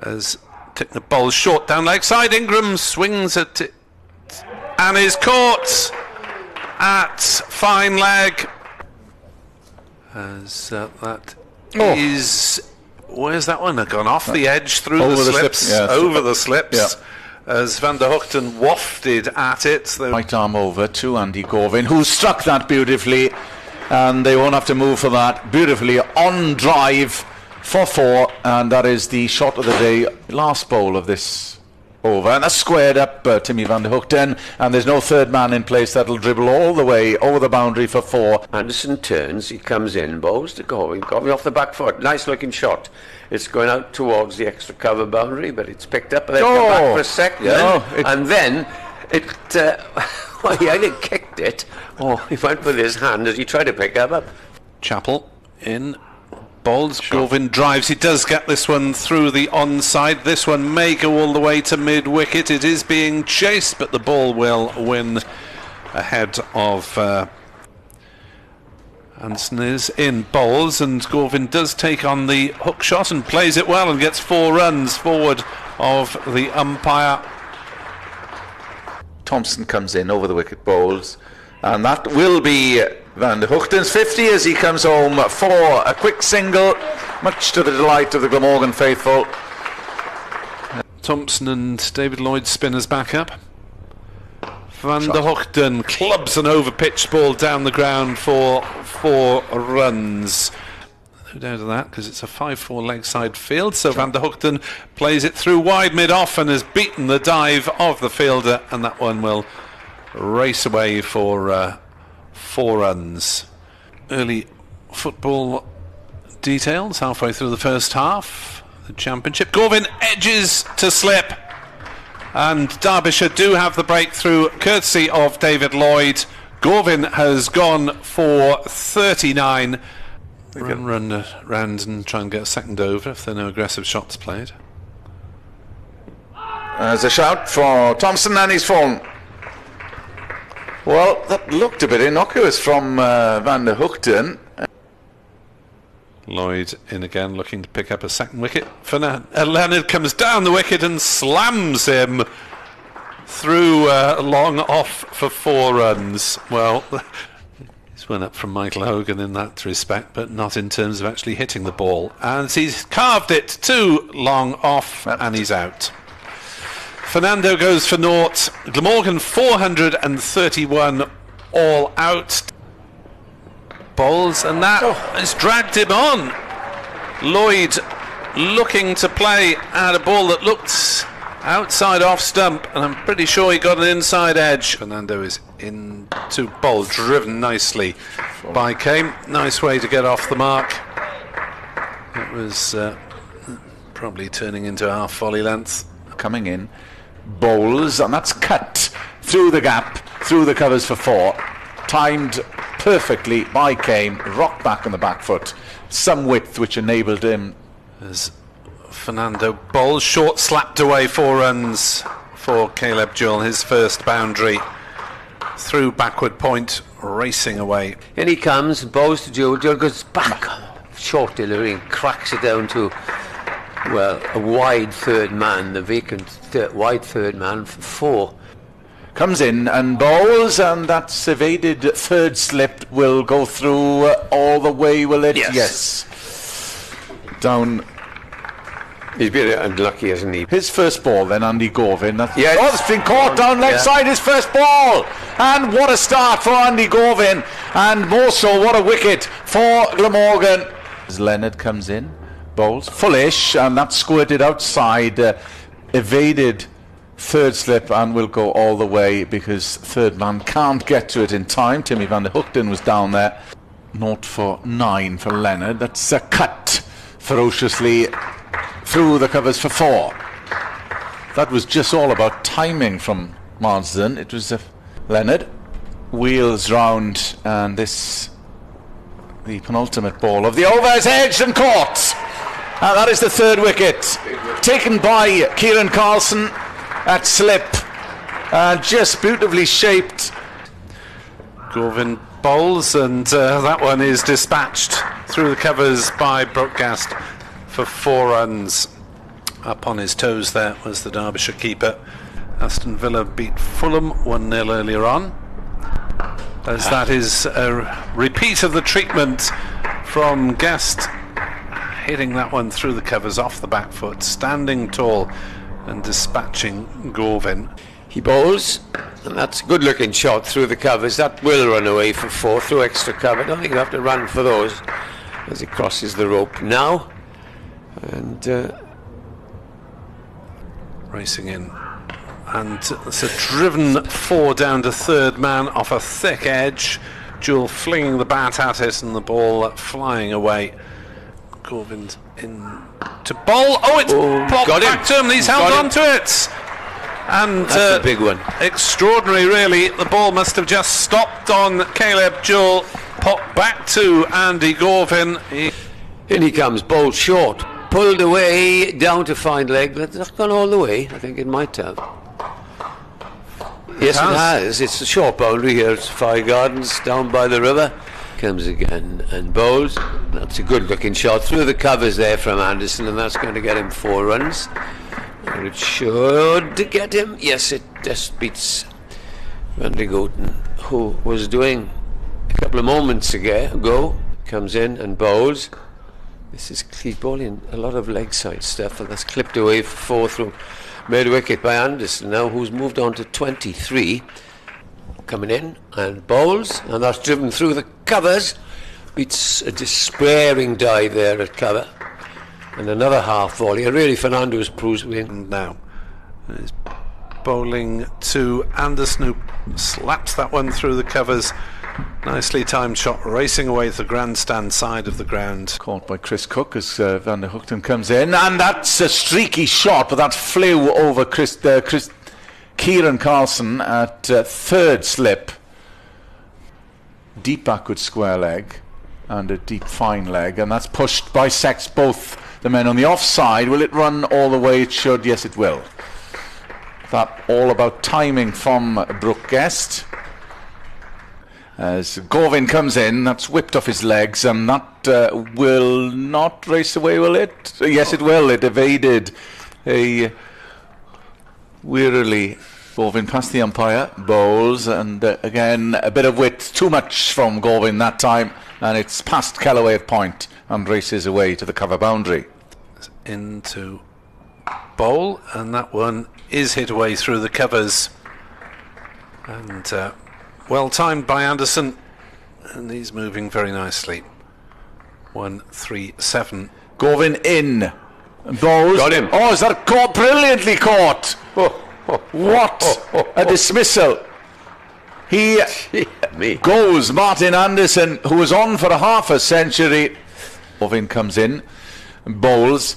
as the ball short down leg side. Ingram swings at it and is caught at fine leg. As that is, where's that one? Gone off the edge, through the slips, over the slips. As Van der Hoogten wafted at it. Right arm over to Andy Govin, who struck that beautifully, and they won't have to move for that. Beautifully on drive for 4, and that is the shot of the day. Last bowl of this over, and that's squared up Timmy Van der Hoogten, and there's no third man in place. That'll dribble all the way over the boundary for 4. Anderson turns, he comes in, bowls to Govin off the back foot. Nice looking shot. It's going out towards the extra cover boundary, but it's picked up and then come back for a second, and then it well, he either kicked it or he went with his hand as he tried to pick up. Chappell in, bowls, Govin drives. He does get this one through the onside. This one may go all the way to mid-wicket. It is being chased, but the ball will win ahead of Anderson. Is in, bowls, and Govin does take on the hook shot and plays it well and gets 4 runs forward of the umpire. Thompson comes in over the wicket, bowls, and that will be Van der Hoogten's 50 as he comes home for a quick single, much to the delight of the Glamorgan faithful. Thompson and David Lloyd spinners back up. Van der Hoogten clubs an over-pitched ball down the ground for 4 runs. No doubt of that, because it's a 5-4 leg side field. So Van der Hoogten plays it through wide mid-off and has beaten the dive of the fielder, and that one will race away for 4 runs. Early football details halfway through the first half. The championship. Govin edges to slip, and Derbyshire do have the breakthrough courtesy of David Lloyd. Govin has gone for 39. Run round and try and get a second over if there are no aggressive shots played. There's a shout for Thompson, and he's fallen. Well, that looked a bit innocuous from Van der Hoogten. Lloyd in again, looking to pick up a second wicket. Leonard comes down the wicket and slams him through long off for 4 runs. Well, he's went up from Michael Hogan in that respect, but not in terms of actually hitting the ball. And he's carved it too long off, and he's out. Fernando goes for naught. Glamorgan 431 all out. Bowls, and that has dragged him on. Lloyd looking to play at a ball that looked outside off stump, and I'm pretty sure he got an inside edge. Fernando is into bowl, driven nicely by Kane. Nice way to get off the mark. It was probably turning into a half volley length. Coming in, bowls, and that's cut through the gap, through the covers for 4. Timed perfectly by Kane, rocked back on the back foot, some width which enabled him. As Fernando bowls, short slapped away, 4 runs for Caleb Jewell, his first boundary. Through backward point, racing away. In he comes, bowls to Jewell. Jewell goes back, short delivery, and cracks it down to, well, a wide third man, the vacant wide third man for 4. Comes in and bowls, and that's evaded third slip will go through all the way, will it? Yes. Down. He's been unlucky, hasn't he? His first ball then, Andy Govin. It's been caught down leg side, his first ball. And what a start for Andy Govin. And more so, what a wicket for Glamorgan. As Leonard comes in, bowls, fullish, and that's squirted outside, evaded third slip, and will go all the way because third man can't get to it in time. Timmy Van der Hoogten was down there. 0 for 9 for Leonard. That's a cut ferociously through the covers for 4. That was just all about timing from Marsden. It was Leonard wheels round, and this, the penultimate ball of the over, is edged and caught, and that is the 3rd wicket taken by Kieran Carlson at slip, just beautifully shaped. Govin bowls, and that one is dispatched through the covers by Broadcast for 4 runs. up on his toes there was the Derbyshire keeper. Aston Villa beat Fulham 1-0 earlier on, as that is a repeat of the treatment from Guest, hitting that one through the covers off the back foot, standing tall and dispatching Gorvin. He bowls, and that's a good looking shot through the covers. That will run away for 4 through extra cover. I don't think you have to run for those as he crosses the rope now. And racing in, and it's a driven 4 down to third man off a thick edge. Jewel flinging the bat at it and the ball flying away. Gorvin's in to bowl. Oh, it's popped back to him. He's held on to it. And that's a big one. Extraordinary, really. The ball must have just stopped on Caleb Jewell. Popped back to Andy Gorvin. In he comes, bowled short. Pulled away, down to fine leg. But it's not gone all the way. I think it might have. Yes, it has. It's a short boundary here. It's Fire Gardens down by the river. Comes again and bowls. That's a good looking shot through the covers there from Anderson, and that's going to get him 4 runs. And it should get him. Yes, it just beats Van de Goten, who was doing a couple of moments ago. Comes in and bowls. This is bowling a lot of leg side stuff, and that's clipped away for 4 through mid wicket by Anderson now, who's moved on to 23. Coming in and bowls, and that's driven through the covers. Beats a despairing dive there at cover. And another half volley. And really Fernando's proves win. Now he's bowling to Anderson, who slaps that one through the covers. Nicely timed shot, racing away to the grandstand side of the ground. Caught by Chris Cook as Van der Hoogten comes in, and that's a streaky shot, but that flew over Kieran Carlson at third slip. Deep backward square leg and a deep fine leg, and that's bisects both the men on the offside. Will it run all the way it should? Yes, it will. That all about timing from Brooke Guest. As Gorvin comes in, that's whipped off his legs, and that will not race away, will it? Yes, it will. It evaded a wearily. Gorvin past the umpire, bowls, and again a bit of width, too much from Gorvin that time, and it's past Callaway at point and races away to the cover boundary. Into bowl, and that one is hit away through the covers, and well timed by Anderson, and he's moving very nicely. 1-3-7. Gorvin in, bowls. Got him. Oh, is that caught? Brilliantly caught. What a dismissal. He goes, Martin Anderson, who was on for a half a century. Gorvin comes in and bowls.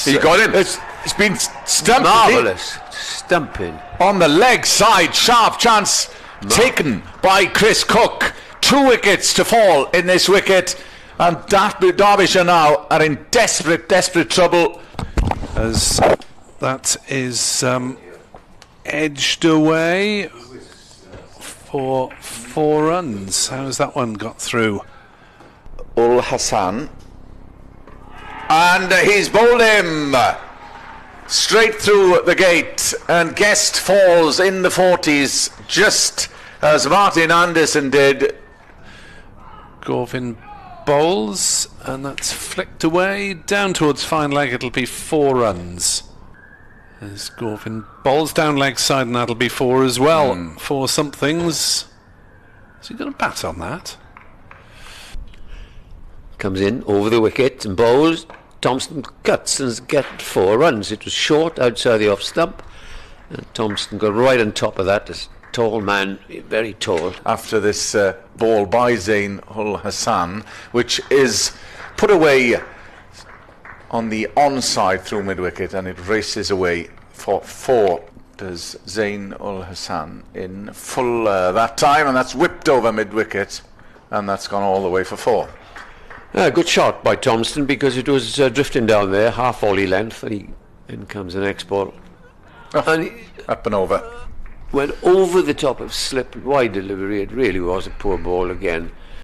He got him. It's been stumped. Marvellous stumping on the leg side. Sharp chance taken by Chris Cook. 2 wickets to fall in this wicket, and Derbyshire now are in desperate trouble, as that is edged away for 4 runs. How's that one got through? Ul Hassan, and he's bowled him straight through the gate, and Guest falls in the 40s just as Martin Anderson did. Gorvin bowls, and that's flicked away down towards fine leg. It'll be 4 runs. As Gorvin bowls down leg side, and that'll be 4 as well. 4 somethings. Is he going to bat on that? Comes in over the wicket and bowls. Thompson cuts and gets 4 runs. It was short outside the off stump, and Thompson got right on top of that. This tall man, very tall. After this ball by Zain Ul Hassan, which is put away on the onside through mid-wicket, and it races away for 4. Does Zain Ul Hassan in full that time, and that's whipped over mid-wicket, and that's gone all the way for 4. Good shot by Thompson, because it was drifting down there, half volley length, and in comes the next ball. And up and over. Went over the top of slip, wide delivery. It really was a poor ball again.